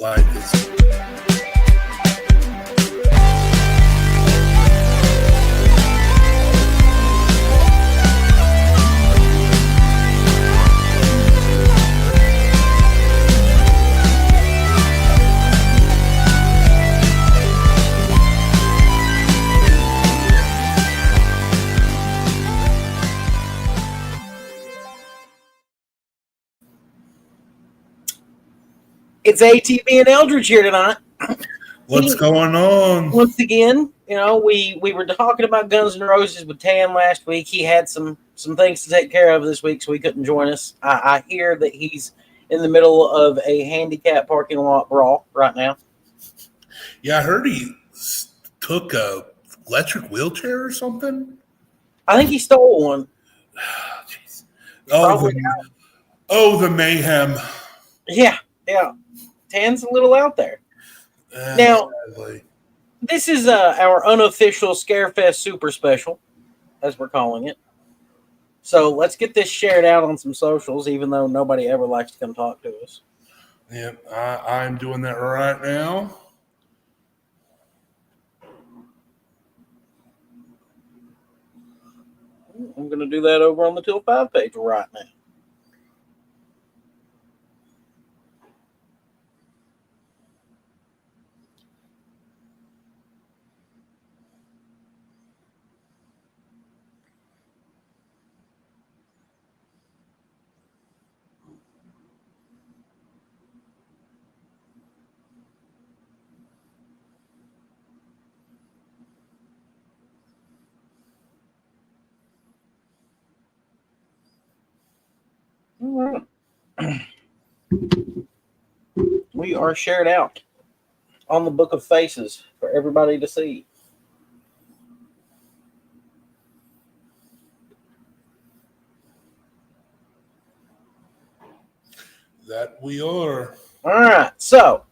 life is. It's ATV and Eldridge here tonight. What's going on? Once again, we were talking about Guns N' Roses with Tan last week. He had some things to take care of this week, so he couldn't join us. I hear that he's in the middle of a handicap parking lot brawl right now. Yeah, I heard he took a electric wheelchair or something. I think he stole one. The mayhem. Yeah. Tan's a little out there. Now, this is our unofficial Scarefest Super Special, as we're calling it. So let's get this shared out on some socials, even though nobody ever likes to come talk to us. Yep, I'm doing that right now. I'm going to do that over on the Till 5 page right now. All right. We are shared out on the Book of Faces for everybody to see. That we are. All right. So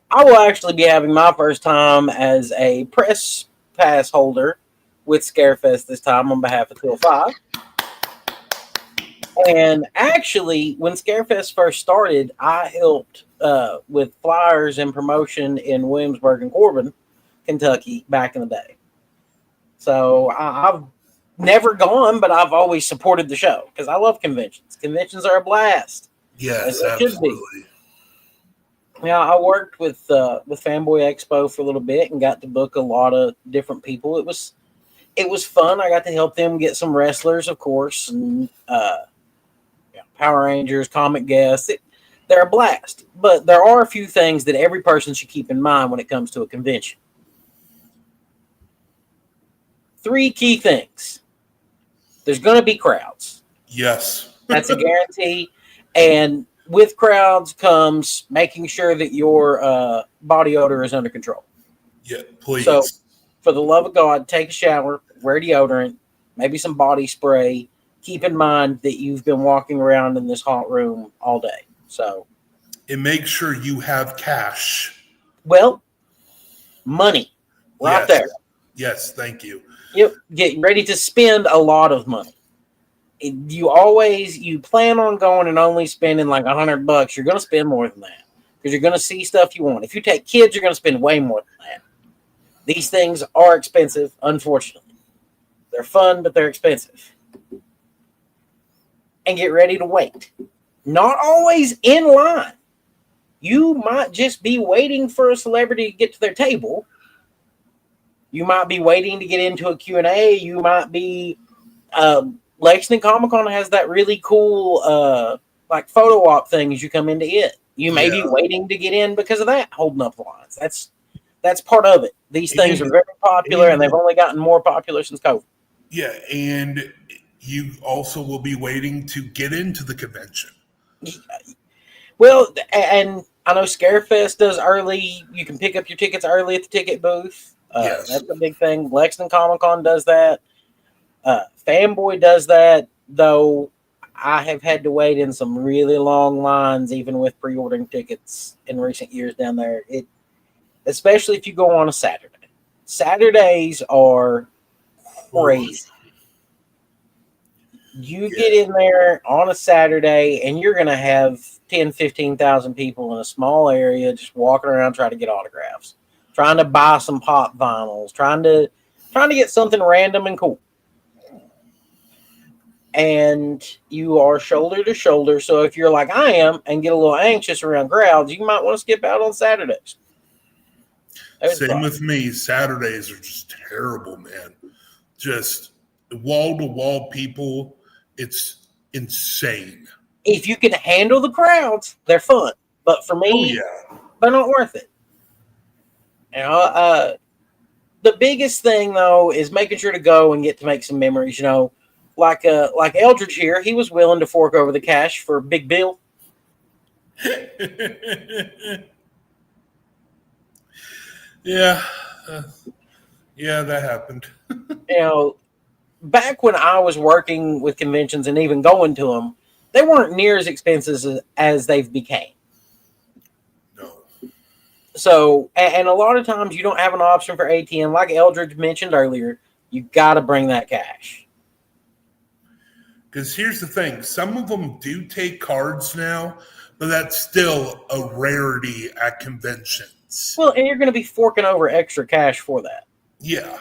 I will actually be having my first time as a press pass holder with Scarefest this time on behalf of Till 5. And actually, when Scarefest first started, I helped with flyers and promotion in Williamsburg and Corbin, Kentucky, back in the day. So I've never gone, but I've always supported the show because I love conventions. Conventions are a blast. Yes, absolutely. Yeah, I worked with Fanboy Expo for a little bit and got to book a lot of different people. It was fun. I got to help them get some wrestlers, of course, and Power Rangers, comic guests. They're a blast. But there are a few things that every person should keep in mind when it comes to a convention. 3 key things. There's going to be crowds. Yes. That's a guarantee. And with crowds comes making sure that your body odor is under control. Yeah, please. So, for the love of God, take a shower, wear deodorant, maybe some body spray. Keep in mind that you've been walking around in this hot room all day. So, and make sure you have cash. Well, money. Right there. Yes, thank you. Yep. Get ready to spend a lot of money. You plan on going and only spending like $100. You're going to spend more than that because you're going to see stuff you want. If you take kids, you're going to spend way more than that. These things are expensive, unfortunately. They're fun, but they're expensive. And get ready to wait. Not always in line. You might just be waiting for a celebrity to get to their table. You might be waiting to get into a Q&A. You might be... Lexington Comic-Con has that really cool photo op thing as you come into it. You may be waiting to get in because of that, holding up the lines. That's part of it. These things are very popular, and they've only gotten more popular since COVID. Yeah, and you also will be waiting to get into the convention. Well, and I know Scarefest does early. You can pick up your tickets early at the ticket booth. Yes. That's a big thing. Lexington Comic-Con does that. Fanboy does that, though I have had to wait in some really long lines, even with pre-ordering tickets in recent years down there. Especially if you go on a Saturday. Saturdays are crazy. You get in there on a Saturday and you're going to have 10, 15,000 people in a small area just walking around trying to get autographs, trying to buy some pop vinyls, trying to get something random and cool. And you are shoulder to shoulder. So if you're like I am and get a little anxious around crowds, you might want to skip out on Saturdays. Same with me. Saturdays are just terrible, man. Just wall to wall people. It's insane. If you can handle the crowds, they're fun. But for me, they're not worth it. You know, the biggest thing though is making sure to go and get to make some memories. You know, like Eldridge here, he was willing to fork over the cash for Big Bill. Yeah, that happened. You know, back when I was working with conventions and even going to them, they weren't near as expensive as they've became. No. So, and a lot of times you don't have an option for ATM. Like Eldridge mentioned earlier, you got to bring that cash. Because here's the thing. Some of them do take cards now, but that's still a rarity at conventions. Well, and you're going to be forking over extra cash for that. Yeah.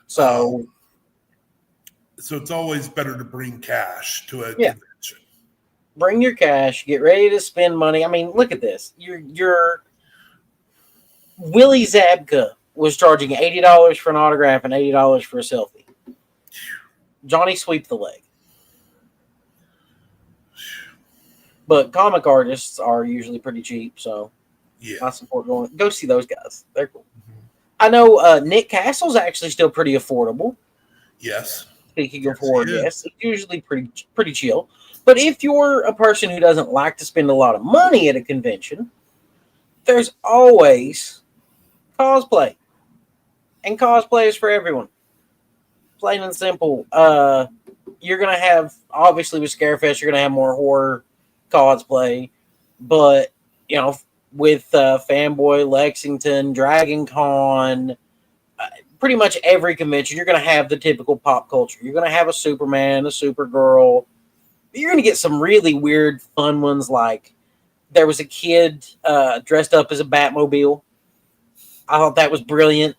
So it's always better to bring cash to a convention. Bring your cash. Get ready to spend money. I mean, look at this. Your Willie Zabka was charging $80 for an autograph and $80 for a selfie. Johnny sweep the leg. But comic artists are usually pretty cheap, so I support going. Go see those guys. They're cool. Mm-hmm. I know Nick Castle's actually still pretty affordable. Yes. Speaking of horror guests, it's usually pretty chill. But if you're a person who doesn't like to spend a lot of money at a convention, there's always cosplay. And cosplay is for everyone. Plain and simple. You're going to have, obviously with Scarefest, you're going to have more horror cosplay. But, you know, with Fanboy, Lexington, Dragon Con, pretty much every convention, you're going to have the typical pop culture. You're going to have a Superman, a Supergirl. You're going to get some really weird, fun ones. Like there was a kid dressed up as a Batmobile. I thought that was brilliant.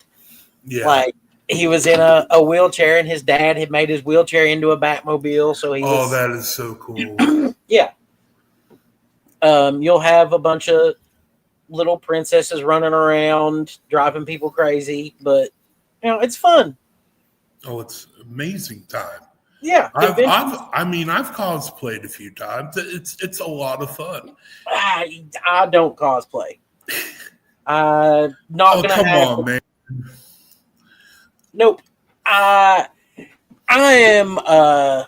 Yeah. Like he was in a wheelchair and his dad had made his wheelchair into a Batmobile. So that is so cool. Yeah. You'll have a bunch of little princesses running around, driving people crazy, but you know, it's fun. Oh, it's amazing time. Yeah. I've cosplayed a few times. It's a lot of fun. I don't cosplay. Not gonna come happen. on, man. Nope. I am I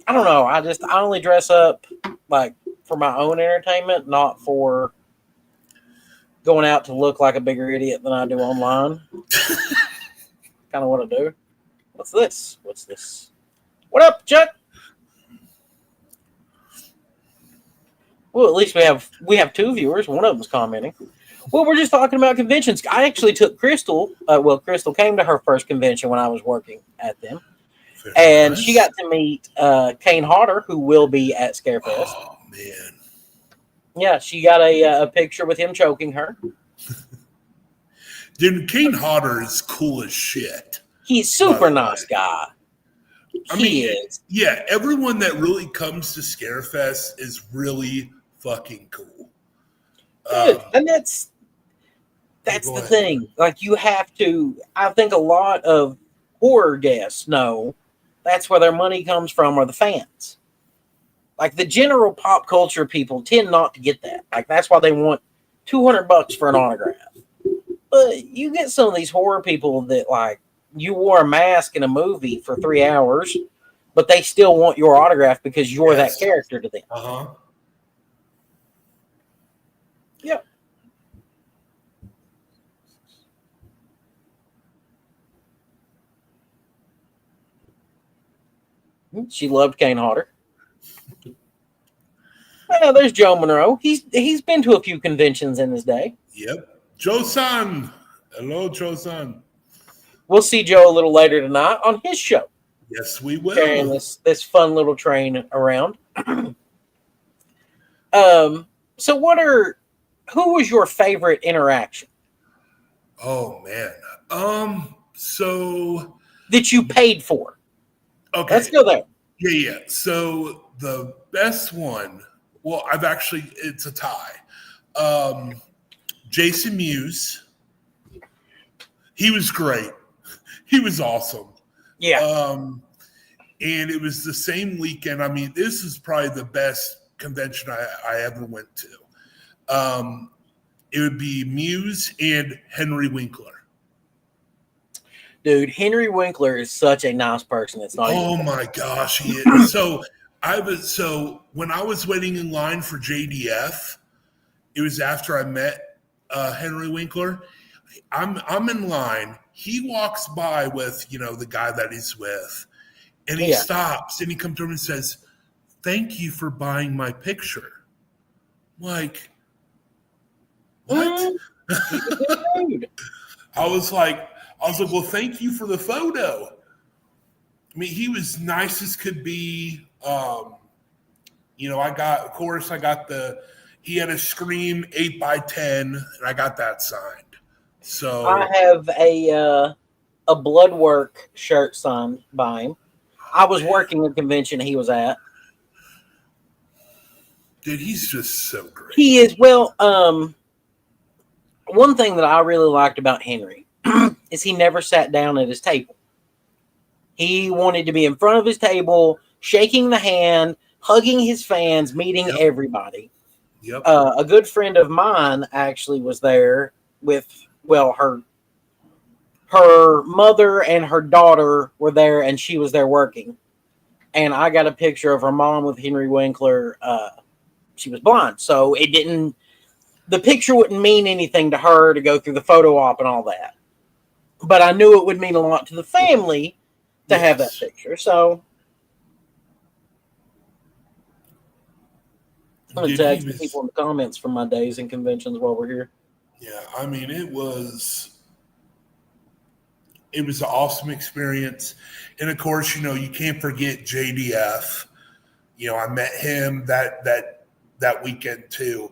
don't know. I only dress up like for my own entertainment, not for going out to look like a bigger idiot than I do online. Kind of what I do. What's this? What up, Chuck? Well, at least we have two viewers. One of them's commenting. Well, we're just talking about conventions. I actually took Crystal. Crystal came to her first convention when I was working at them. Very nice. She got to meet Kane Hodder, who will be at Scarefest. Oh, man. Yeah, she got a picture with him choking her. Dude, Kane Hodder is cool as shit. He's super nice guy. He is. Yeah, everyone that really comes to Scarefest is really fucking cool. Dude, and that's the thing. Like, you have to, I think a lot of horror guests know that's where their money comes from, are the fans. Like, the general pop culture people tend not to get that. Like, that's why they want $200 for an autograph. But you get some of these horror people that, like, you wore a mask in a movie for 3 hours, but they still want your autograph because you're that character to them. Uh-huh. Yep. She loved Kane Hodder. Well, there's Joe Monroe. He's been to a few conventions in his day. Yep. Joe-san. Hello, Joe-san. We'll see Joe a little later tonight on his show. Yes, we will. Carrying this fun little train around. So who was your favorite interaction? Oh man. So that you paid for. Okay. Let's go there. Yeah. So the best one, well, it's a tie. Jason Mewes. He was great. He was awesome. Yeah. And it was the same weekend. I mean, this is probably the best convention I ever went to. It would be Mewes and Henry Winkler. Dude, Henry Winkler is such a nice person. It's not. Oh my gosh, he is. So when I was waiting in line for JDF, it was after I met Henry Winkler. I'm in line. He walks by with the guy that he's with, and he stops and he comes over and says, "Thank you for buying my picture." Like, what? I was like, well, thank you for the photo. I mean, he was nice as could be. He had a Scream 8x10, and I got that signed. So I have a Bloodwork shirt signed by him. I was working a convention he was at. Dude, he's just so great. He is. Well, one thing that I really liked about Henry is he never sat down at his table. He wanted to be in front of his table, shaking the hand, hugging his fans, meeting everybody. Yep. A good friend of mine actually was there with, her mother and her daughter were there, and she was there working. And I got a picture of her mom with Henry Winkler. She was blind, so the picture wouldn't mean anything to her to go through the photo op and all that. But I knew it would mean a lot to the family to have that picture. So I'm going to tag some people in the comments from my days in conventions while we're here. Yeah, I mean, it was an awesome experience. And of course, you can't forget JDF. I met him that weekend too.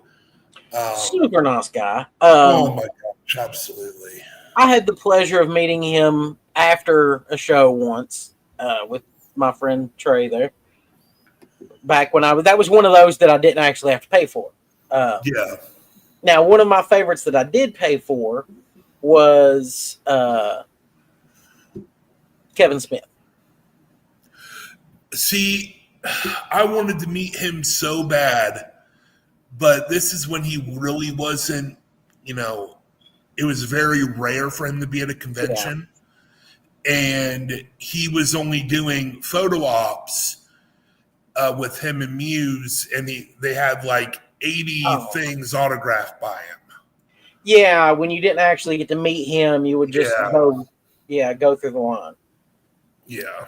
Super nice guy. Oh my gosh, absolutely. I had the pleasure of meeting him after a show once with my friend Trey there. Back when that was one of those that I didn't actually have to pay for. Yeah. Now, one of my favorites that I did pay for was Kevin Smith. See, I wanted to meet him so bad, but this is when he really wasn't, it was very rare for him to be at a convention. Yeah. And he was only doing photo ops with him and Mewes, and they had like 80 things autographed by him. Yeah, when you didn't actually get to meet him, you would just go through the line. Yeah.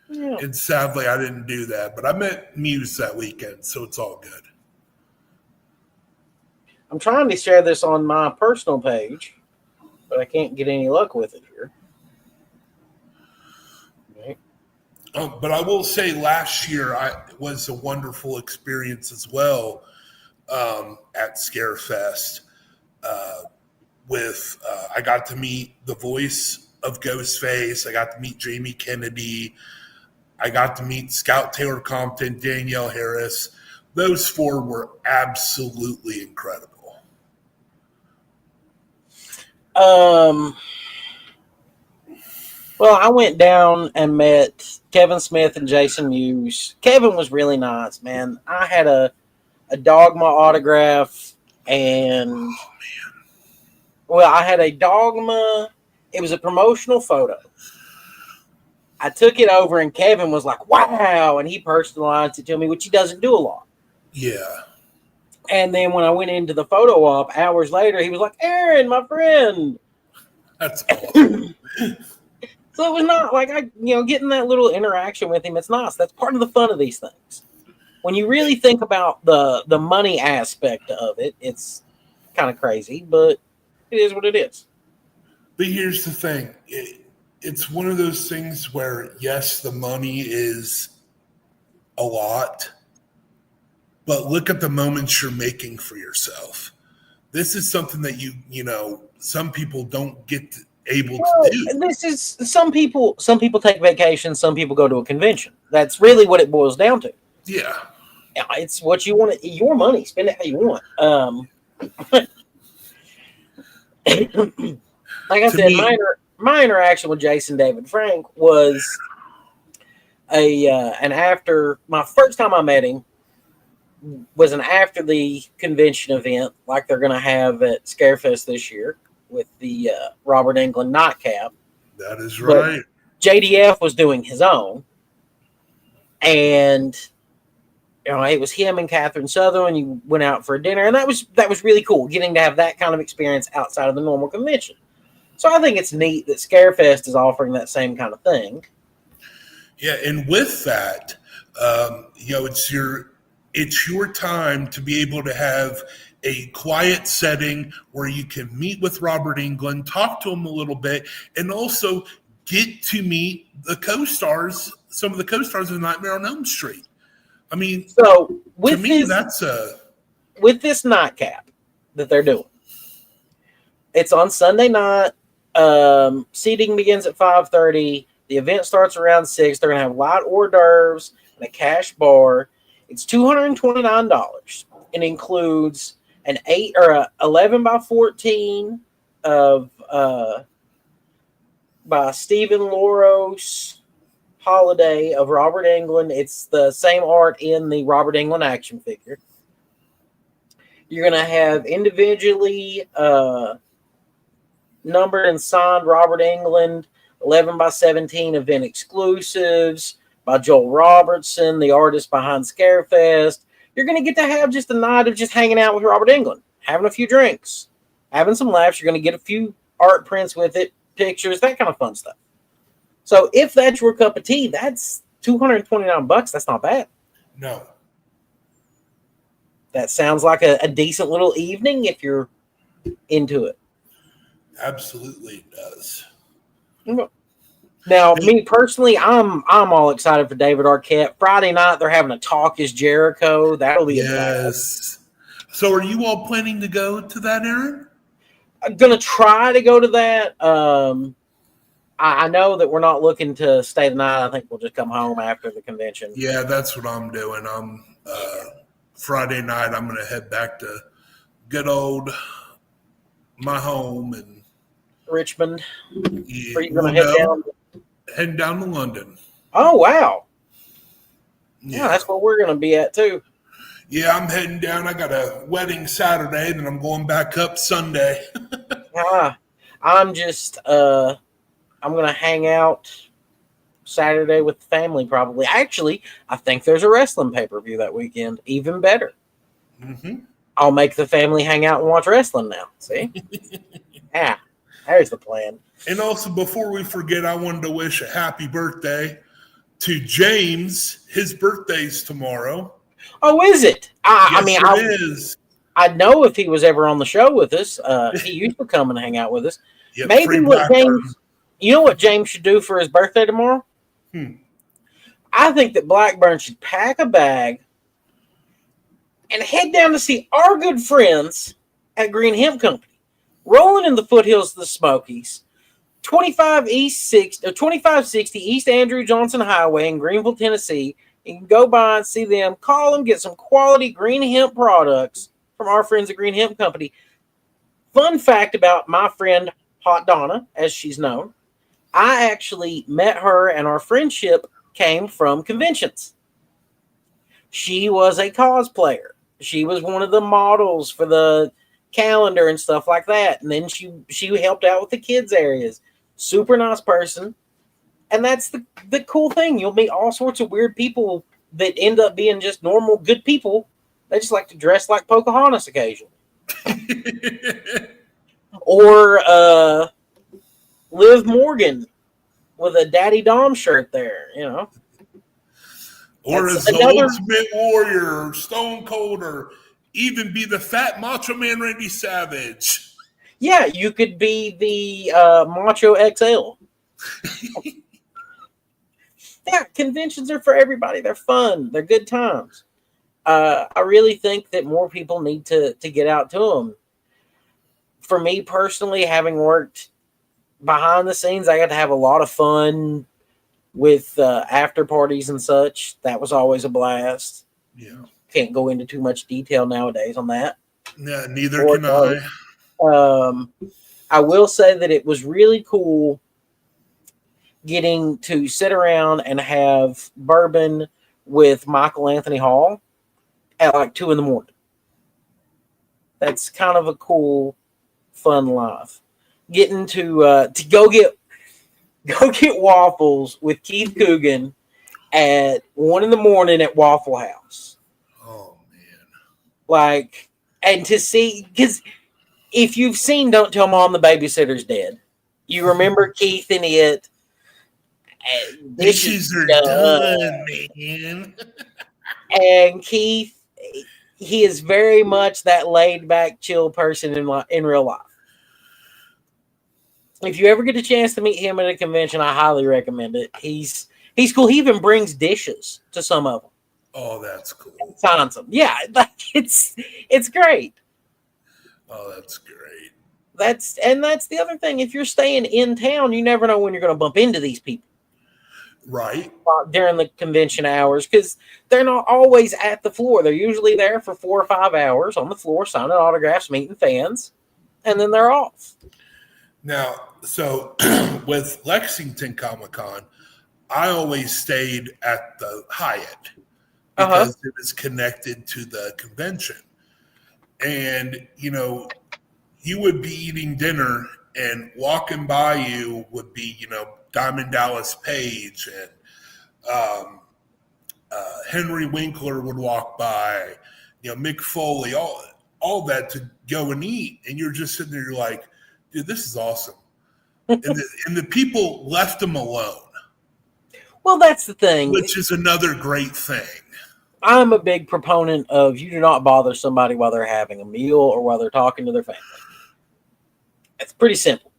And sadly, I didn't do that, but I met Mewes that weekend, so it's all good. I'm trying to share this on my personal page, but I can't get any luck with it here. Okay. But I will say last year was a wonderful experience as well at Scarefest. I got to meet the voice of Ghostface. I got to meet Jamie Kennedy. I got to meet Scout Taylor Compton, Danielle Harris. Those four were absolutely incredible. Well, I went down and met Kevin Smith and Jason Mewes. Kevin was really nice, man. I had a Dogma autograph, and I had a Dogma. It was a promotional photo. I took it over, and Kevin was like, "Wow!" and he personalized it to me, which he doesn't do a lot. Yeah. And then when I went into the photo op hours later, he was like, "Aaron, my friend." That's awesome. So it was not like getting that little interaction with him. It's nice. That's part of the fun of these things. When you really think about the money aspect of it, it's kind of crazy, but it is what it is. But here's the thing. it's one of those things where, yes, the money is a lot, but look at the moments you're making for yourself. This is something that some people don't get able to do. This is some people take vacations, some people go to a convention. That's really what it boils down to. Yeah. It's what you want. Your money, spend it how you want. Like I said, my interaction with Jason David Frank was an after my first time I met him was an after the convention event, like they're going to have at Scarefest this year with the Robert Englund nightcap. That is right. But JDF was doing his own, and it was him and Catherine Sutherland. You went out for a dinner, and that was really cool, getting to have that kind of experience outside of the normal convention. So I think it's neat that Scarefest is offering that same kind of thing. Yeah, and with that, it's your time to be able to have a quiet setting where you can meet with Robert Englund, talk to him a little bit, and also get to meet the co-stars, some of the co-stars of Nightmare on Elm Street. I mean, so with this nightcap that they're doing, it's on Sunday night. Seating begins at 5:30. The event starts around 6. They're gonna have light hors d'oeuvres and a cash bar. It's $229. It includes an 11 by 14 of by Stephen Loros Holiday of Robert Englund. It's the same art in the Robert Englund action figure. You're going to have individually numbered and signed Robert Englund 11 by 17 event exclusives by Joel Robertson, the artist behind Scarefest. You're going to get to have just a night of just hanging out with Robert Englund, having a few drinks, having some laughs. You're going to get a few art prints with it, pictures, that kind of fun stuff. So if that's your cup of tea, that's $229. That's not bad. No. That sounds like a decent little evening if you're into it. Absolutely it does. Now, me personally, I'm all excited for David Arquette. Friday night, they're having a Talk is Jericho. That'll be yes. So are you all planning to go to that, Aaron? I'm going to try to go to that. I know that we're not looking to stay the night. I think we'll just come home after the convention. Yeah, that's what I'm doing. I'm Friday night, I'm going to head back to good old my home in Richmond. Yeah, Are you going to head down? Heading down to London. Oh, wow. Yeah, that's where we're going to be at, too. Yeah, I'm heading down. I got a wedding Saturday, then I'm going back up Sunday. I'm just, I'm going to hang out Saturday with the family, probably. Actually, I think there's a wrestling pay-per-view that weekend. Even better. Mm-hmm. I'll make the family hang out and watch wrestling now. See? Yeah, there's the plan. And also, before we forget, I wanted to wish a happy birthday to James. His birthday's tomorrow. Oh, is it? It is. I'd know if he was ever on the show with us. He used to come and hang out with us. Yep, maybe what James, you know what James should do for his birthday tomorrow? I think that Blackburn should pack a bag and head down to see our good friends at Green Hemp Company, rolling in the foothills of the Smokies, 2560 East Andrew Johnson Highway in Greenville, Tennessee. You can go by and see them, call them, get some quality green hemp products from our friends at Green Hemp Company. Fun fact about my friend Hot Donna, as she's known, I actually met her and our friendship came from conventions. She was a cosplayer. She was one of the models for the calendar and stuff like that. And then she helped out with the kids areas. Super nice person. And that's the cool thing. You'll meet all sorts of weird people that end up being just normal, good people. They just like to dress like Pocahontas occasionally. Or Liv Morgan with a Daddy Dom shirt there, you know. Or as the Ultimate Warrior, or Stone Cold, or even be the Fat Macho Man Randy Savage. Yeah, you could be the Macho XL. Yeah, conventions are for everybody. They're fun. They're good times. I really think that more people need to get out to them. For me personally, having worked behind the scenes, I got to have a lot of fun with after parties and such. That was always a blast. Yeah. Can't go into too much detail nowadays on that. Yeah, neither can I. I will say that it was really cool getting to sit around and have bourbon with Michael Anthony Hall at like 2 a.m. That's kind of a cool, fun life. Getting to go get waffles with Keith Coogan at 1 a.m. at Waffle House. Oh man! Like, and to see, because if you've seen "Don't Tell Mom the Babysitter's Dead," you remember Keith in it. Dishes are done, man. And Keith, he is very much that laid back, chill person in real life. If you ever get a chance to meet him at a convention, I highly recommend it. He's cool. He even brings dishes to some of them. Oh, that's cool. Signs them. Yeah, it's great. Oh, that's great. That's the other thing. If you're staying in town, you never know when you're going to bump into these people. Right. During the convention hours, because they're not always at the floor. They're usually there for 4 or 5 hours on the floor, signing autographs, meeting fans, and then they're off. Now, so with Lexington Comic-Con, I always stayed at the Hyatt because it was connected to the convention. And, you would be eating dinner and walking by you would be, Diamond Dallas Page and Henry Winkler would walk by, Mick Foley, all that to go and eat. And you're just sitting there, you're like, dude, this is awesome. And the people left them alone. Well, that's the thing. Which is another great thing. I'm a big proponent of you do not bother somebody while they're having a meal or while they're talking to their family. It's pretty simple.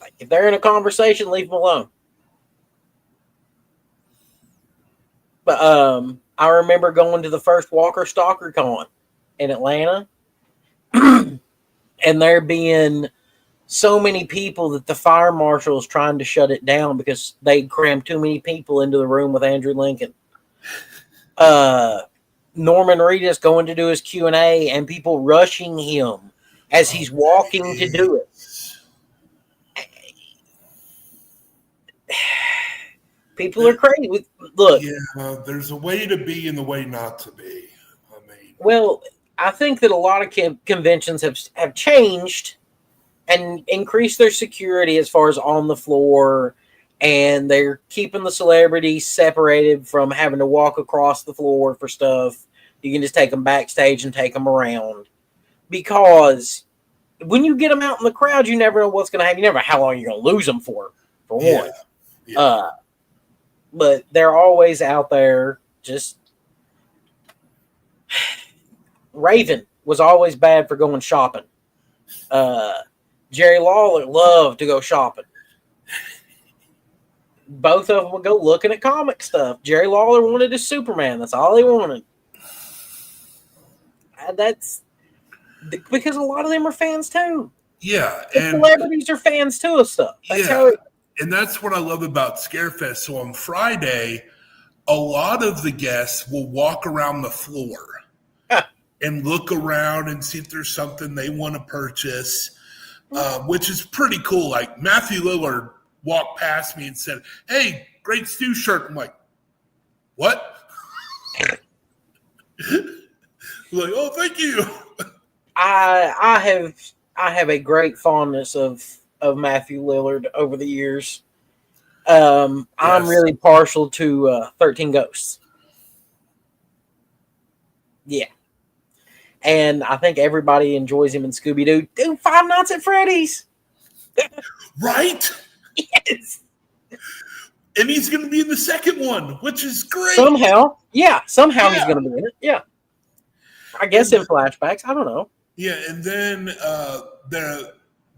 Like if they're in a conversation, leave them alone. But I remember going to the first Walker Stalker Con in Atlanta, and there being so many people that the fire marshal is trying to shut it down because they crammed too many people into the room with Andrew Lincoln. Norman Reedus going to do his Q&A and people rushing him as he's walking to do it. People are crazy. Look. Yeah, there's a way to be and the way not to be. Well, I think that a lot of conventions have changed and increased their security as far as on the floor, and they're keeping the celebrities separated from having to walk across the floor for stuff. You can just take them backstage and take them around. Because when you get them out in the crowd, you never know what's going to happen. You never know how long you're going to lose them for one. Yeah. But they're always out there just... Raven was always bad for going shopping. Jerry Lawler loved to go shopping. Both of them would go looking at comic stuff. Jerry Lawler wanted his Superman. That's all he wanted. That's because a lot of them are fans too. Yeah. And celebrities are fans too of stuff. That's and that's what I love about Scarefest. So on Friday, a lot of the guests will walk around the floor and look around and see if there's something they want to purchase, which is pretty cool. Like Matthew Lillard walked past me and said, "Hey, great Stu shirt." I'm like, "What?" Like, "Oh, thank you." I have a great fondness of Matthew Lillard over the years. I'm really partial to 13 Ghosts. Yeah. And I think everybody enjoys him in Scooby-Doo. Dude, Five Nights at Freddy's. Right? Yes. And he's going to be in the second one, which is great. Somehow he's going to be in it. Yeah. I guess in flashbacks. I don't know. Yeah, and then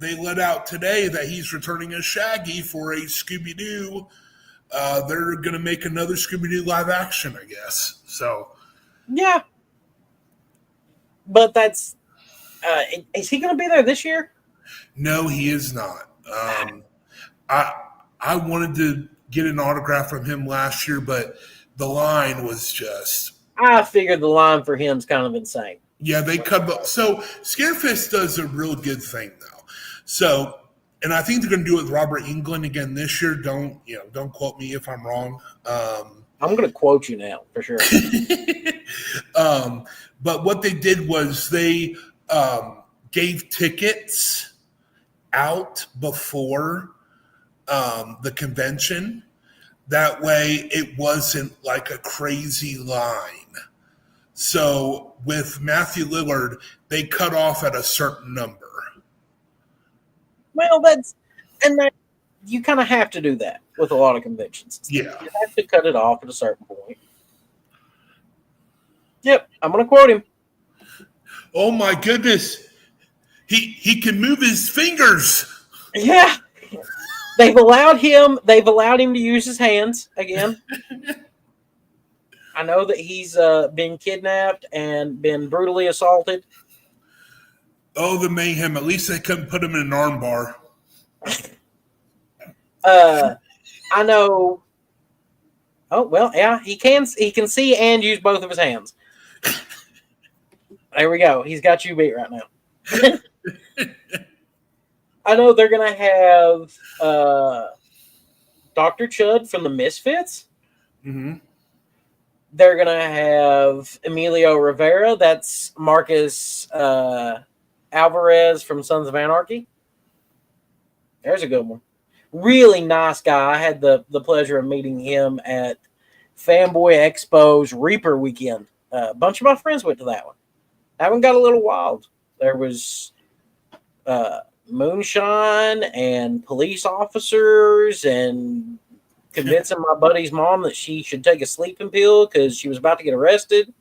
they let out today that he's returning as Shaggy for a Scooby-Doo. They're going to make another Scooby-Doo live action, I guess. So, yeah. But that's is he going to be there this year? No, he is not. I wanted to get an autograph from him last year, but the line was just. I figured the line for him's kind of insane. Yeah, they cut. So Scarefest does a real good thing though. So, and I think they're going to do it with Robert Englund again this year. Don't quote me if I'm wrong. I'm going to quote you now for sure. But what they did was they gave tickets out before the convention. That way, it wasn't like a crazy line. So with Matthew Lillard, they cut off at a certain number. Well, you kind of have to do that with a lot of conventions. Yeah. You have to cut it off at a certain point. Yep, I'm going to quote him. Oh my goodness. He can move his fingers. Yeah. They've allowed him to use his hands again. I know that he's been kidnapped and been brutally assaulted. Oh, the mayhem. At least they couldn't put him in an arm bar. I know. Oh, well, yeah, he can see and use both of his hands. There we go. He's got you beat right now. I know they're going to have Dr. Chud from the Misfits. Mm-hmm. They're going to have Emilio Rivera. That's Marcus Alvarez from Sons of Anarchy. There's a good one. Really nice guy. I had the pleasure of meeting him at Fanboy Expo's Reaper weekend. A bunch of my friends went to that one. That one got a little wild. There was moonshine and police officers and convincing my buddy's mom that she should take a sleeping pill because she was about to get arrested.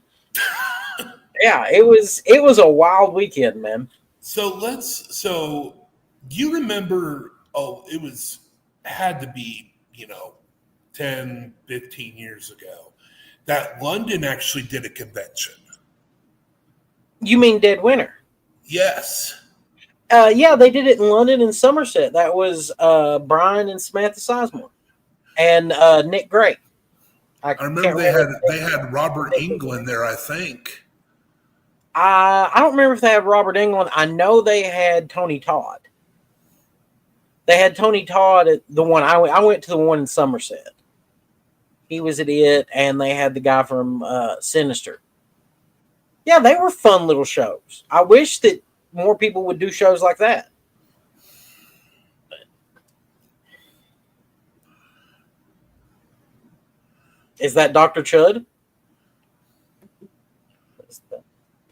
Yeah, it was a wild weekend, man. So you remember, had to be, 10, 15 years ago that London actually did a convention. You mean Dead Winter? Yes. Yeah, they did it in London and Somerset. That was Brian and Samantha Sizemore and Nick Gray. I remember they had Robert Englund there, I think. I don't remember if they had Robert Englund. I know they had Tony Todd. They had Tony Todd at the one I went to the one in Somerset. He was at it, and they had the guy from Sinister. Yeah, they were fun little shows. I wish that more people would do shows like that. Is that Dr. Chud?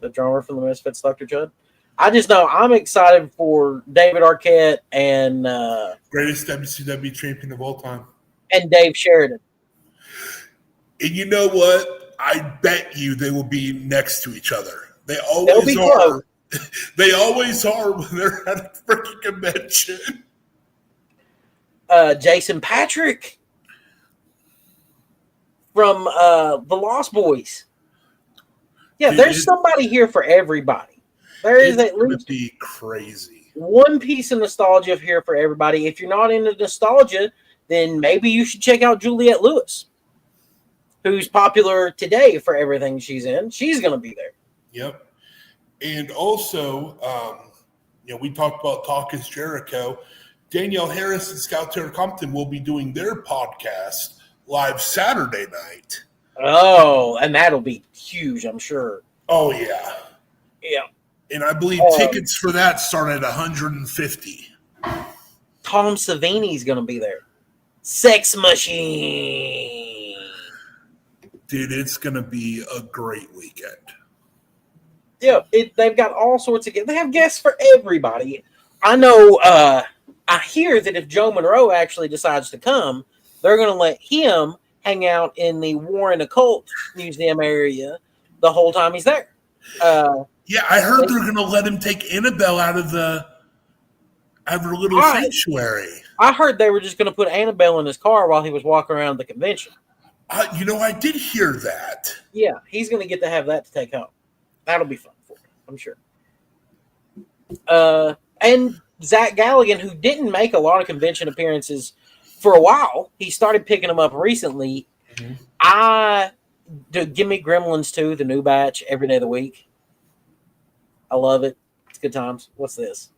The drummer from the Misfits, Dr. Chud? I just know I'm excited for David Arquette and greatest WCW champion of all time. And Dave Sheridan. And you know what? I bet you they will be next to each other. They always are. Close. They always are when they're at a freaking convention. Jason Patrick from the Lost Boys. Yeah, there's somebody here for everybody. There is at least be crazy. One piece of nostalgia here for everybody. If you're not into nostalgia, then maybe you should check out Juliette Lewis, who's popular today for everything she's in. She's going to be there. Yep. And also, we talked about Talk is Jericho. Danielle Harris and Scout Terror Compton will be doing their podcast live Saturday night. Oh, and that'll be huge, I'm sure. Oh, yeah. Yeah. And I believe tickets for that start at $150. Tom Savini's going to be there. Sex Machine. Dude, it's going to be a great weekend. Yeah, they've got all sorts of guests. They have guests for everybody. I know, I hear that if Joe Monroe actually decides to come, they're going to let him hang out in the Warren Occult Museum area the whole time he's there. Yeah, I heard they're going to let him take Annabelle out of the have her little sanctuary. I heard they were just going to put Annabelle in his car while he was walking around the convention. I did hear that. Yeah, he's going to get to have that to take home. That'll be fun for him, I'm sure. And Zach Galligan, who didn't make a lot of convention appearances for a while, he started picking them up recently. Give me Gremlins 2, the new batch, every day of the week. I love it. It's good times. What's this?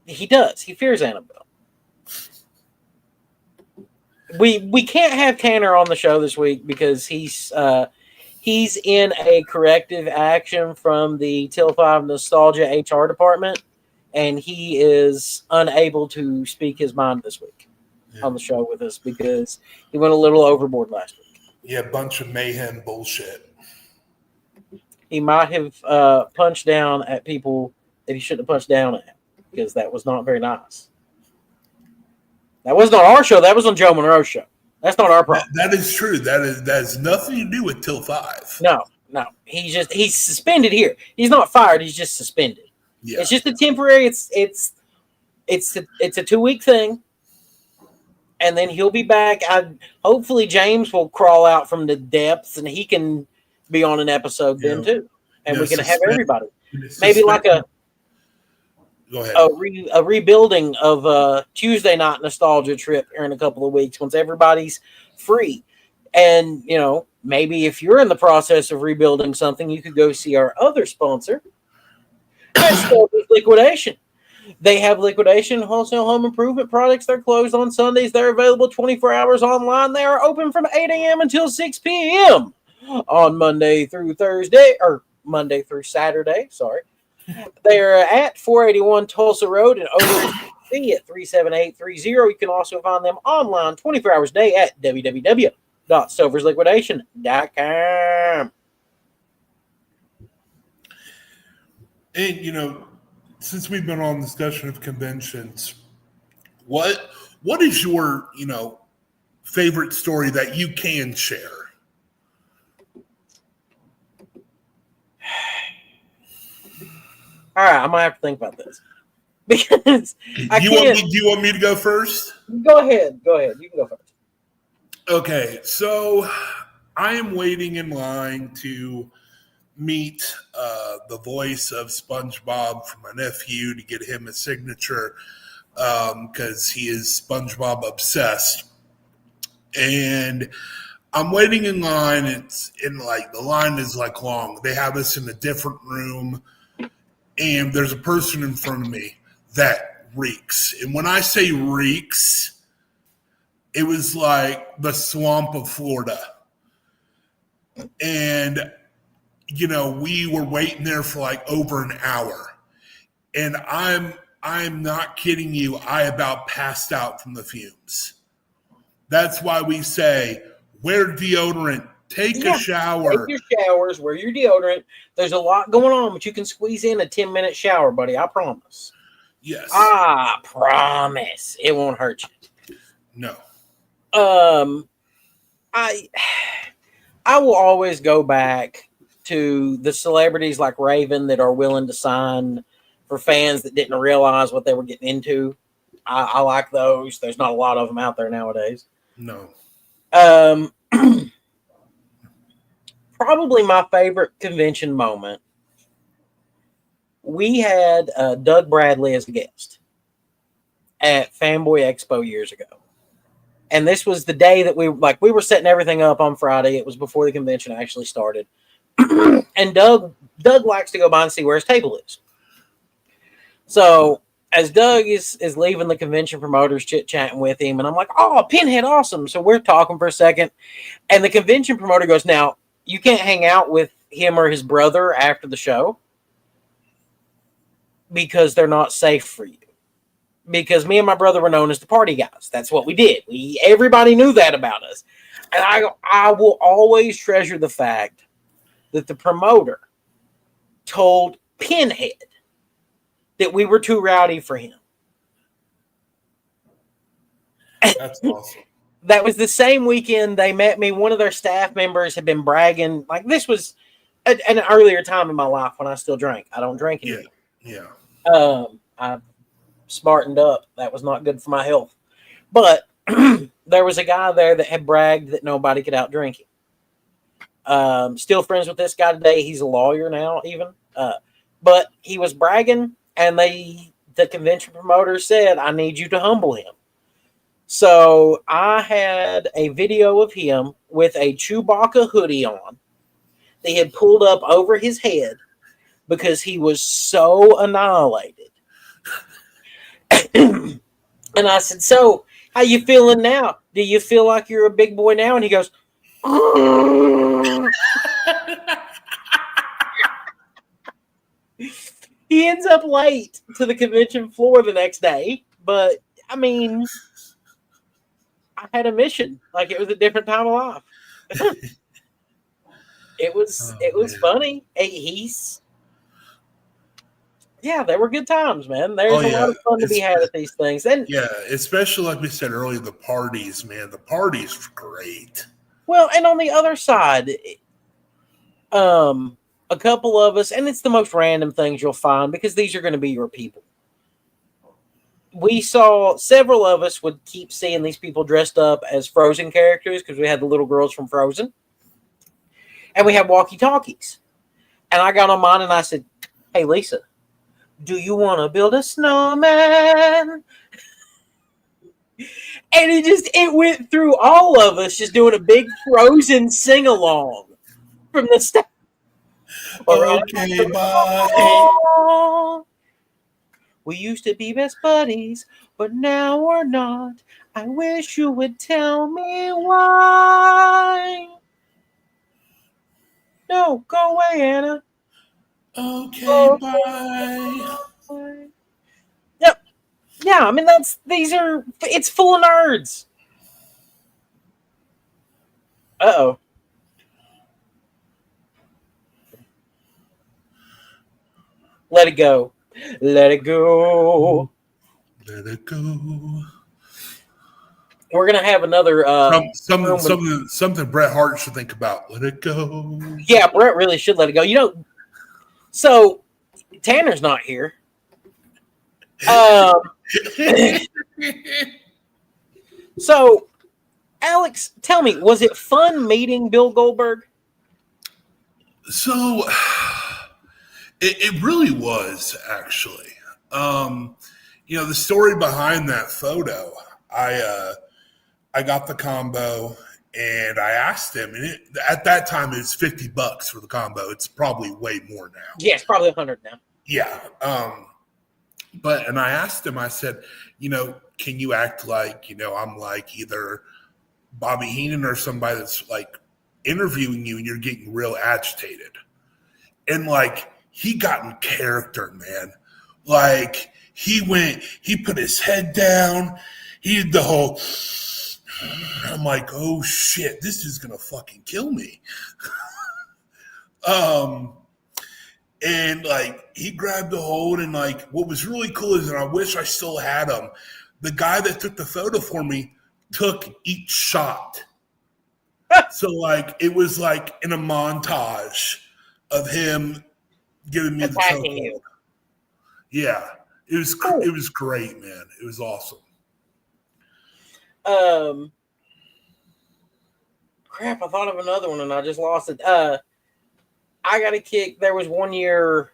He does. He fears Annabelle. We can't have Tanner on the show this week because he's in a corrective action from the Till 5 Nostalgia HR department, and he is unable to speak his mind this week on the show with us because he went a little overboard last week. Yeah, a bunch of mayhem bullshit. He might have punched down at people that he shouldn't have punched down at because that was not very nice. That wasn't on our show. That was on Joe Monroe's show. That's not our problem. That is true. That has nothing to do with Till 5. No. He's suspended here. He's not fired. He's just suspended. Yeah. It's just a temporary. It's a 2-week thing, and then he'll be back. Hopefully James will crawl out from the depths, and he can be on an episode then too, and we can have everybody. Maybe like a rebuilding of Tuesday night nostalgia trip here in a couple of weeks once everybody's free. And, maybe if you're in the process of rebuilding something, you could go see our other sponsor, Liquidation. They have liquidation wholesale home improvement products. They're closed on Sundays. They're available 24 hours online. They are open from 8 a.m. until 6 p.m. on Monday through Saturday. Sorry. They're at 481 Tulsa Road and over at 37830. You can also find them online 24 hours a day at www.stoversliquidation.com. And, since we've been on discussion of conventions, what is your, favorite story that you can share? All right, I'm gonna have to think about this because do you want me to go first? Go ahead. You can go first. Okay, so I am waiting in line to meet the voice of SpongeBob for my nephew to get him a signature because he is SpongeBob obsessed. And I'm waiting in line. The line is long. They have us in a different room, and there's a person in front of me that reeks. And when I say reeks, it was like the swamp of Florida. And we were waiting there for over an hour, and I'm not kidding you. I about passed out from the fumes. That's why we say, wear deodorant, take a shower. Take your showers, wear your deodorant. There's a lot going on, but you can squeeze in a 10-minute shower, buddy. I promise. Yes. I promise. It won't hurt you. No. I will always go back to the celebrities like Raven that are willing to sign for fans that didn't realize what they were getting into. I like those. There's not a lot of them out there nowadays. No. Probably my favorite convention moment. We had Doug Bradley as a guest at Fanboy Expo years ago. And this was the day that we were setting everything up on Friday. It was before the convention actually started. And Doug likes to go by and see where his table is. So as Doug is leaving the convention promoters, chit-chatting with him, and I'm like, oh, Pinhead, awesome. So we're talking for a second. And the convention promoter goes, now, you can't hang out with him or his brother after the show because they're not safe for you. Because me and my brother were known as the party guys. That's what we did. Everybody knew that about us. And I will always treasure the fact that the promoter told Pinhead that we were too rowdy for him. That's awesome. That was the same weekend they met me. One of their staff members had been bragging. This was an earlier time in my life when I still drank. I don't drink anymore. Yeah. I smartened up. That was not good for my health. But there was a guy there that had bragged that nobody could outdrink him. Still friends with this guy today. He's a lawyer now, even. But he was bragging, and the convention promoter said, "I need you to humble him." So I had a video of him with a Chewbacca hoodie on. They had pulled up over his head because he was so annihilated. And I said, "So, how you feeling now? Do you feel like you're a big boy now?" And he goes, he ends up late to the convention floor the next day. But, I mean, I had a mission. Like, it was a different time of life. It was funny. Yeah, they were good times, man. There's a lot of fun to be had at these things. And yeah, especially like we said earlier, the parties, man. The parties were great. Well, and on the other side, a couple of us, and it's the most random things you'll find because these are going to be your people. We saw several of us would keep seeing these people dressed up as Frozen characters because we had the little girls from Frozen. And we had walkie-talkies. And I got on mine and I said, "Hey, Lisa, do you want to build a snowman?" And it went through all of us just doing a big Frozen sing-along from the start. Okay, bye. We used to be best buddies, but now we're not. I wish you would tell me why. No, go away, Anna. Okay, bye. Yep. Yeah, I mean it's full of nerds. Uh-oh. Let it go. Let it go. Let it go. We're gonna have another something Bret Hart should think about. Let it go. Yeah, Bret really should let it go. So Tanner's not here. So Alex, tell me, was it fun meeting Bill Goldberg? So it really was, actually. The story behind that photo, I got the combo and I asked him, and at that time it's $50 for the combo. It's probably way more now. Yeah, it's probably 100 now. Yeah. And I asked him, I said, can you act like, I'm like either Bobby Heenan or somebody that's like interviewing you and you're getting real agitated. And like, he got in character, man. Like, he put his head down. He did the whole, I'm like, oh shit, this is going to fucking kill me. And like, he grabbed a hold, and like, what was really cool is, and I wish I still had him, the guy that took the photo for me took each shot. So like, it was like in a montage of him giving me the chokehold. Yeah, it was cool. It was great, man. It was awesome. Crap, I thought of another one and I just lost it. I got a kick. There was one year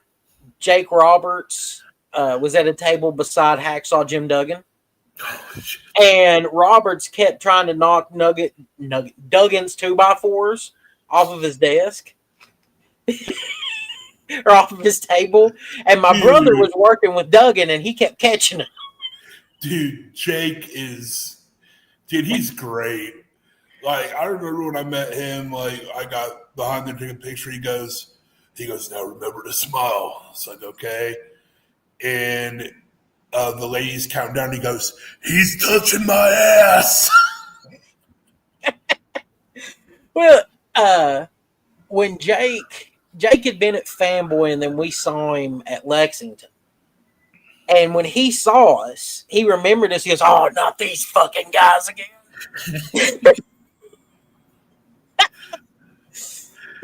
Jake Roberts was at a table beside Hacksaw Jim Duggan. And Roberts kept trying to knock Duggan's 2x4s off of his desk. Or off of his table. And my brother was working with Duggan and he kept catching him. Dude, he's great. Like, I remember when I met him, like, I got behind there taking a picture. He goes, now remember to smile. It's like, okay. And the lady's counting down. He goes, he's touching my ass. Well, when Jake had been at Fanboy, and then we saw him at Lexington. And when he saw us, he remembered us. He goes, "Oh, not these fucking guys again."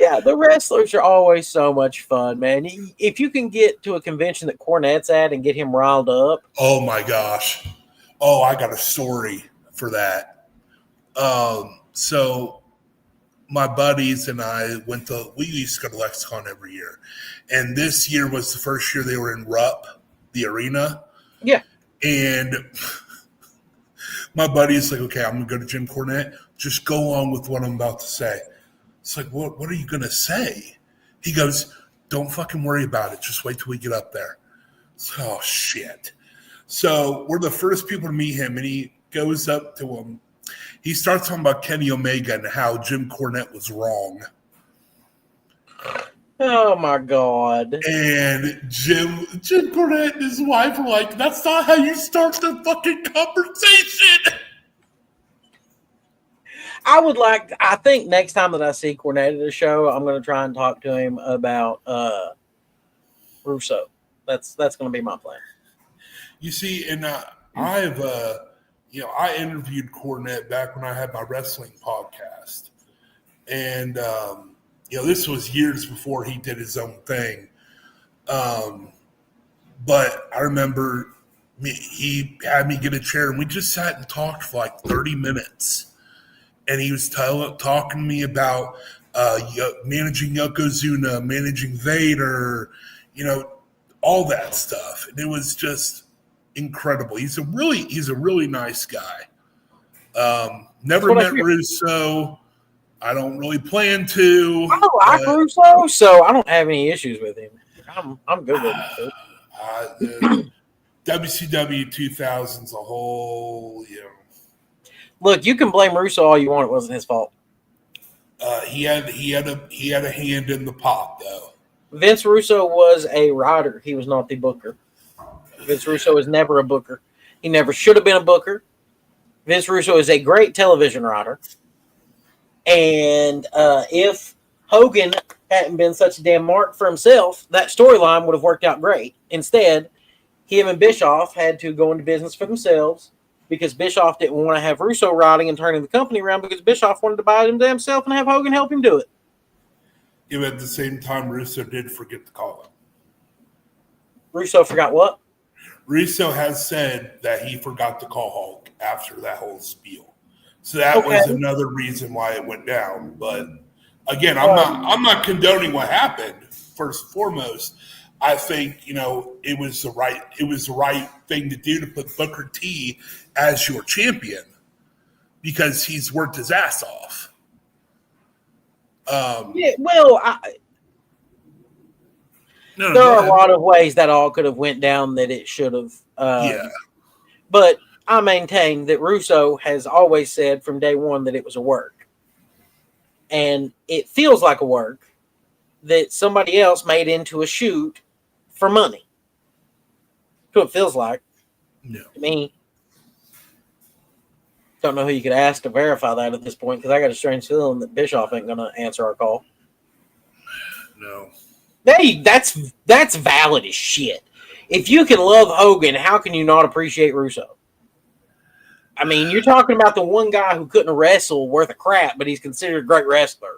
Yeah, the wrestlers are always so much fun, man. If you can get to a convention that Cornette's at and get him riled up. Oh my gosh. Oh, I got a story for that. So my buddies and I we used to go to Lexicon every year. And this year was the first year they were in Rupp, the arena. Yeah. And my buddy's like, okay, I'm going to go to Jim Cornette. Just go along with what I'm about to say. It's like, what are you going to say? He goes, don't fucking worry about it. Just wait till we get up there. It's like, oh, shit. So we're the first people to meet him, and he goes up to him. He starts talking about Kenny Omega and how Jim Cornette was wrong. Oh, my God. And Jim Cornette and his wife were like, that's not how you start the fucking conversation. I think next time that I see Cornette at a show, I'm going to try and talk to him about Russo. That's going to be my plan. You see, and I interviewed Cornette back when I had my wrestling podcast. And, this was years before he did his own thing. But I remember he had me get a chair, and we just sat and talked for like 30 minutes. And he was talking to me about managing Yokozuna, managing Vader, all that stuff. And it was just incredible. He's a really nice guy. Never met Russo. I don't really plan to. I like Russo, so I don't have any issues with him. I'm good with him. WCW 2000's a whole, Look, you can blame Russo all you want. It wasn't his fault. He had a hand in the pot, though. Vince Russo was a writer. He was not the booker. Vince Russo is never a booker. He never should have been a booker. Vince Russo is a great television writer. And if Hogan hadn't been such a damn mark for himself, that storyline would have worked out great. Instead, him and Bischoff had to go into business for themselves because Bischoff didn't want to have Russo riding and turning the company around because Bischoff wanted to buy it himself and have Hogan help him do it. Yeah, but at the same time, Russo did forget to call him. Russo forgot what? Russo has said that he forgot to call Hulk after that whole spiel. So that was another reason why it went down. But again, I'm not condoning what happened. First and foremost, I think it was the right thing to do to put Booker T as your champion because he's worked his ass off. There are a lot of ways that all could have went down that it should have. But I maintain that Russo has always said from day one that it was a work. And it feels like a work that somebody else made into a shoot for money. That's what it feels like. No. To me. Don't know who you could ask to verify that at this point because I got a strange feeling that Bischoff ain't going to answer our call. No. Hey, that's valid as shit. If you can love Hogan, how can you not appreciate Russo? I mean, you're talking about the one guy who couldn't wrestle worth a crap, but he's considered a great wrestler.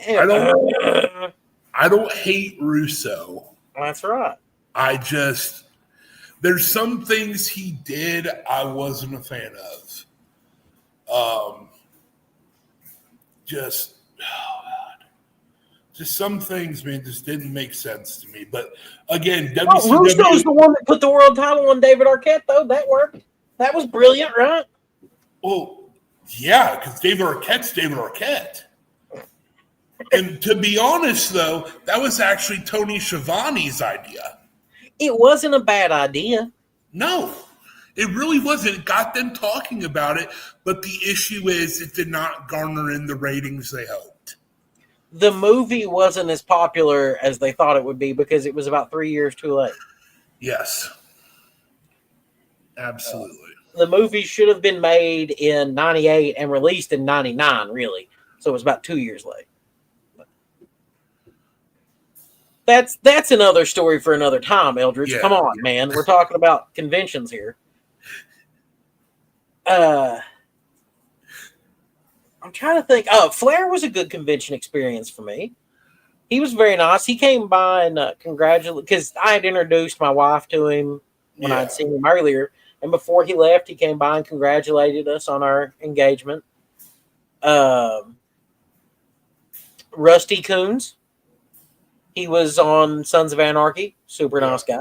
I don't hate Russo. That's right. There's some things he did I wasn't a fan of. Just some things, man, just didn't make sense to me. But again, WCW. Russo's the one that put the world title on David Arquette, though. That worked. That was brilliant, right? Well, yeah, because David Arquette's David Arquette. And to be honest, though, that was actually Tony Schiavone's idea. It wasn't a bad idea. No, it really wasn't. It got them talking about it, but the issue is it did not garner in the ratings they hoped. The movie wasn't as popular as they thought it would be because it was about 3 years too late. Yes. Absolutely. The movie should have been made in 98 and released in 99, really. So it was about 2 years late. That's another story for another time, Eldridge. Yeah, Come on, man. We're talking about conventions here. I'm trying to think. Oh, Flair was a good convention experience for me. He was very nice. He came by and congratulated, because I had introduced my wife to him when Yeah. I'd seen him earlier. And before he left, he came by and congratulated us on our engagement. Rusty Coons, he was on Sons of Anarchy. Super nice guy.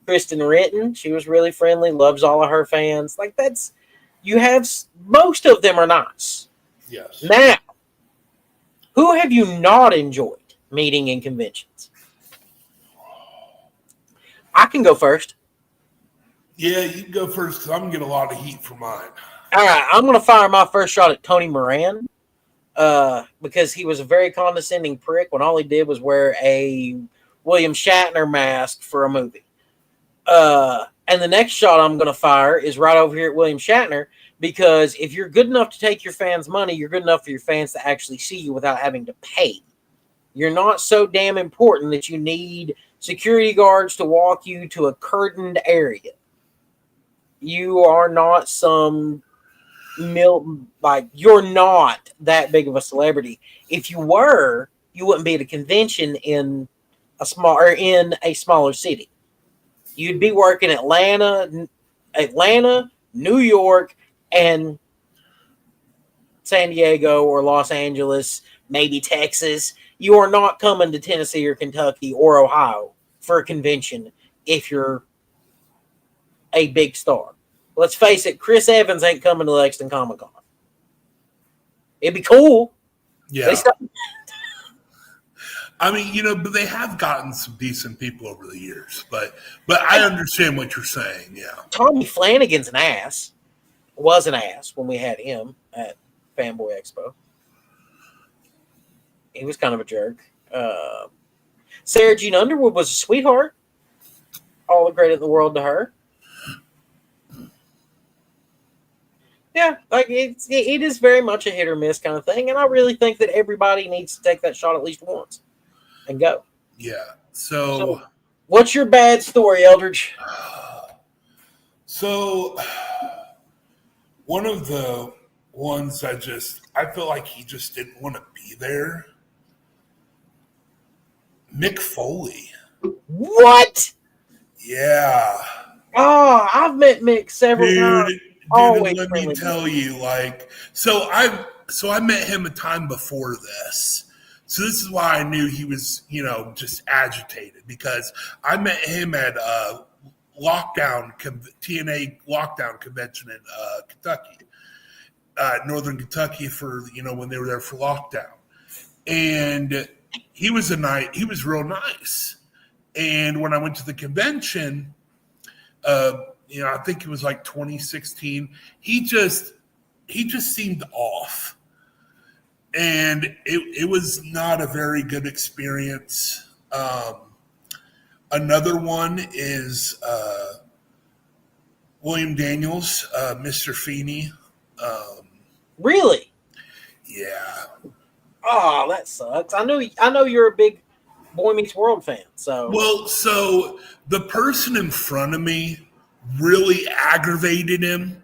Kristen Renton, she was really friendly, loves all of her fans. Like, that's, you have, most of them are nice. Yes. Now, who have you not enjoyed meeting in conventions? I can go first. Yeah, you can go first because I'm going to get a lot of heat for mine. All right, I'm going to fire my first shot at Tony Moran because he was a very condescending prick when all he did was wear a William Shatner mask for a movie. And the next shot I'm going to fire is right over here at William Shatner, because if you're good enough to take your fans' money, you're good enough for your fans to actually see you without having to pay. You're not so damn important that you need security guards to walk you to a curtained area. You are not some you're not that big of a celebrity. If you were, you wouldn't be at a convention in a smaller city. You'd be working Atlanta, New York, and San Diego or Los Angeles, maybe Texas. You are not coming to Tennessee or Kentucky or Ohio for a convention if you're a big star. Let's face it, Chris Evans ain't coming to Lexington Comic-Con. It'd be cool. Yeah. I mean, but they have gotten some decent people over the years. But I understand what you're saying, yeah. Tommy Flanagan's an ass. Was an ass when we had him at Fanboy Expo. He was kind of a jerk. Sarah Jean Underwood was a sweetheart. All the credit in the world to her. Yeah, like it is very much a hit or miss kind of thing, and I really think that everybody needs to take that shot at least once and go. Yeah. So what's your bad story, Eldridge? So one of the ones I feel like he just didn't want to be there. Mick Foley. What? Yeah. Oh, I've met Mick several times. Dude, let me tell you, so I met him a time before this. So this is why I knew he was, just agitated, because I met him at TNA lockdown convention in Kentucky, Northern Kentucky, for when they were there for lockdown, and he was real nice. And when I went to the convention, I think it was like 2016. He just seemed off, and it was not a very good experience. Another one is William Daniels, Mr. Feeney. Really? Yeah. Oh, that sucks. I know you're a big Boy Meets World fan. So the person in front of me really aggravated him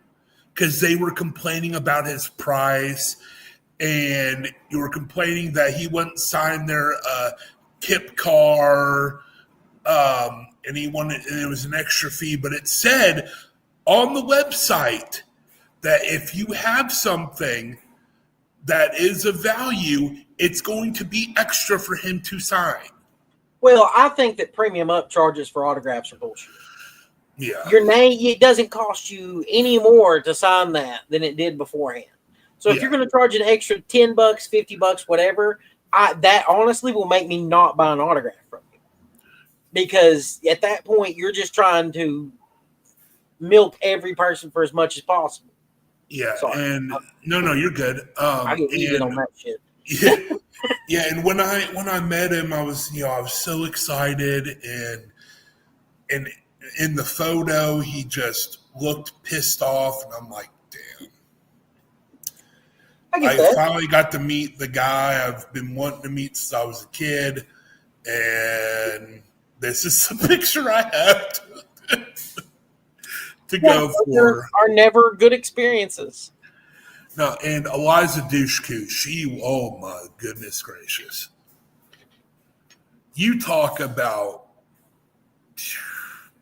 because they were complaining about his price, and you were complaining that he wouldn't sign their Kip car, and it was an extra fee, but it said on the website that if you have something that is of value, it's going to be extra for him to sign. Well, I think that premium upcharges for autographs are bullshit. Yeah. Your name, it doesn't cost you any more to sign that than it did beforehand. So if you're going to charge an extra $10, $50, whatever, that honestly will make me not buy an autograph from you. Because at that point, you're just trying to milk every person for as much as possible. Yeah. Sorry. And no, you're good. I get heated on that shit. Yeah. Yeah. And when I met him, I was so excited, and in the photo, he just looked pissed off, and I'm like, damn. I finally got to meet the guy I've been wanting to meet since I was a kid, and this is the picture I have to go for. Are never good experiences. No, and Eliza Dushku, oh my goodness gracious. You talk about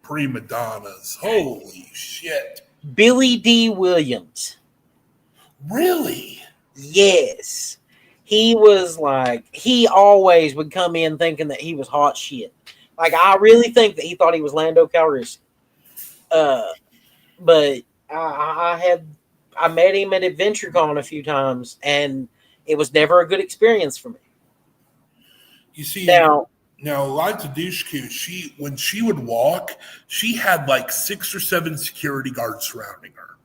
prima donnas. Holy shit. Billy D. Williams. Really? Yes. He was like, he always would come in thinking that he was hot shit. Like, I really think that he thought he was Lando Calrissian. But I met him at AdventureCon a few times, and it was never a good experience for me. You see, now Eliza Dushku, when she would walk, she had like 6 or 7 security guards surrounding her.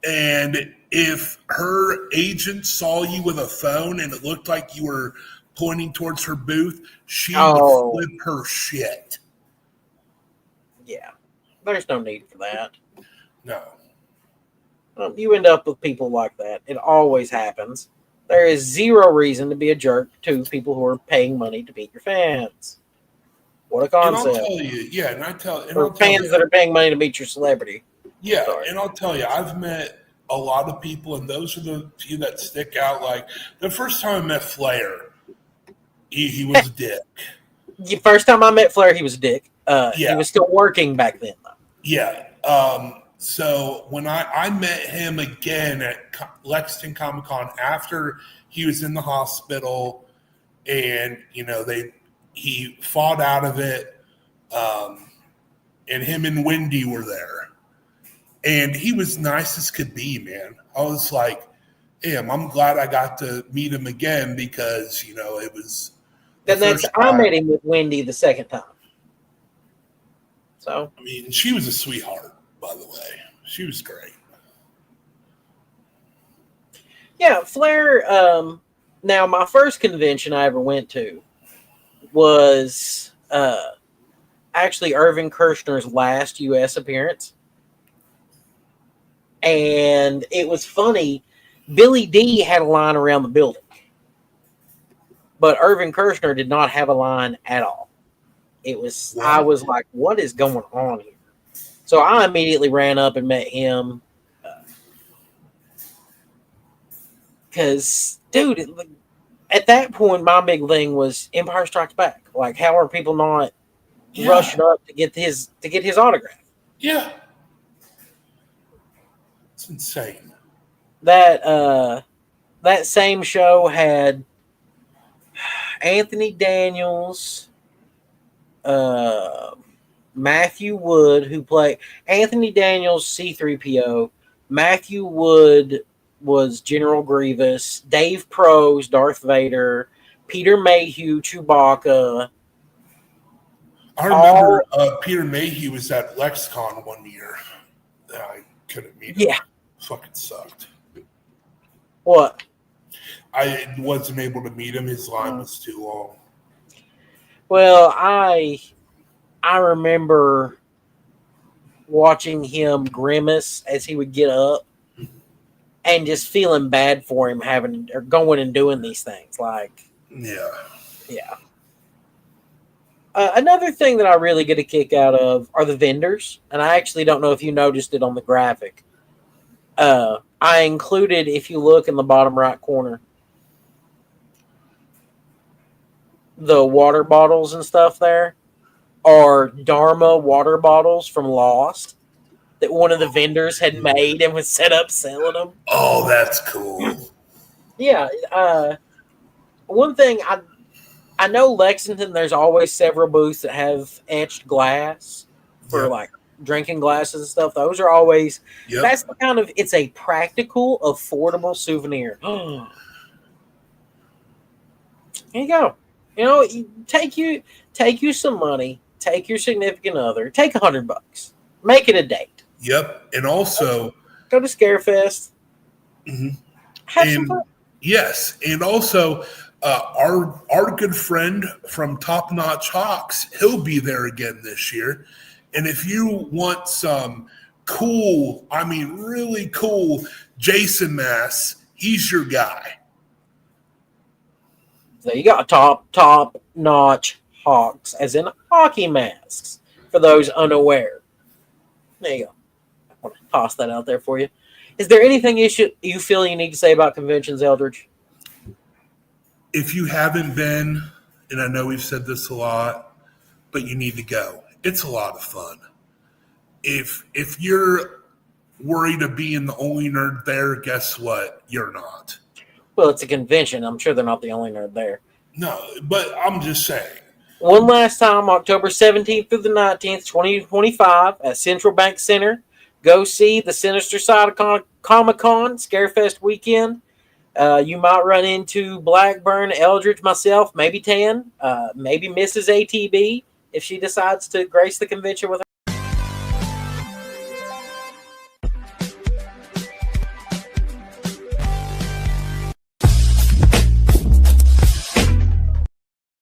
And if her agent saw you with a phone and it looked like you were pointing towards her booth, she would flip her shit. Yeah. There's no need for that. No. You end up with people like that. It always happens. There is zero reason to be a jerk to people who are paying money to meet your fans. What a concept. And I'll tell you, or fans that are paying money to meet your celebrity. Yeah, and I'll tell you, I've met a lot of people, and those are the few that stick out. Like, the first time I met Flair, he was a dick. The first time I met Flair, he was a dick. He was still working back then, though. Yeah. So when I met him again at Lexington Comic Con after he was in the hospital, and he fought out of it, and him and Wendy were there, and he was nice as could be, man. I was like, damn, I'm glad I got to meet him again, because it was. I met him with Wendy the second time. So I mean, she was a sweetheart, by the way. She was great. Yeah, Flair. Now, my first convention I ever went to was actually Irvin Kershner's last U.S. appearance. And it was funny. Billy D had a line around the building. But Irvin Kershner did not have a line at all. It was, wow. I was like, what is going on here? So I immediately ran up and met him. Because, dude, at that point, my big thing was Empire Strikes Back. Like, how are people not rushing up to get his autograph? Yeah. It's insane. That same show had Anthony Daniels, Matthew Wood, who played Anthony Daniels, C-3PO. Matthew Wood was General Grievous. Dave Prose, Darth Vader. Peter Mayhew, Chewbacca. I remember Peter Mayhew was at LexCon one year. I couldn't meet him. Yeah. Fucking sucked. What? I wasn't able to meet him. His line was too long. Well, I remember watching him grimace as he would get up and just feeling bad for him going and doing these things. Like, yeah. Another thing that I really get a kick out of are the vendors. And I actually don't know if you noticed it on the graphic. I included, if you look in the bottom right corner, the water bottles and stuff there are Dharma water bottles from Lost that one of the vendors had made and was set up selling them. Oh, that's cool. Yeah. One thing, I know Lexington, there's always several booths that have etched glass for like drinking glasses and stuff. Those are always, that's the kind of, it's a practical, affordable souvenir. Here you go. Take you some money, take your significant other, take $100, make it a date. Yep. And also go to Scarefest. Mm-hmm. Have some fun. Yes. And also our good friend from Top Notch Hawks, he'll be there again this year. And if you want some cool, I mean really cool Jason masks, he's your guy. There you go. Top Notch Hawks, as in hockey masks, for those unaware. There you go. I want to toss that out there for you. Is there anything you feel you need to say about conventions, Eldridge? If you haven't been, and I know we've said this a lot, but you need to go. It's a lot of fun. If you're worried of being the only nerd there, guess what? You're not. Well, it's a convention. I'm sure they're not the only nerd there. No, but I'm just saying. One last time, October 17th through the 19th, 2025, at Central Bank Center. Go see the Sinister Side of Comic-Con, Scarefest weekend. You might run into Blackburn, Eldridge, myself, maybe Tan, maybe Mrs. ATB if she decides to grace the convention with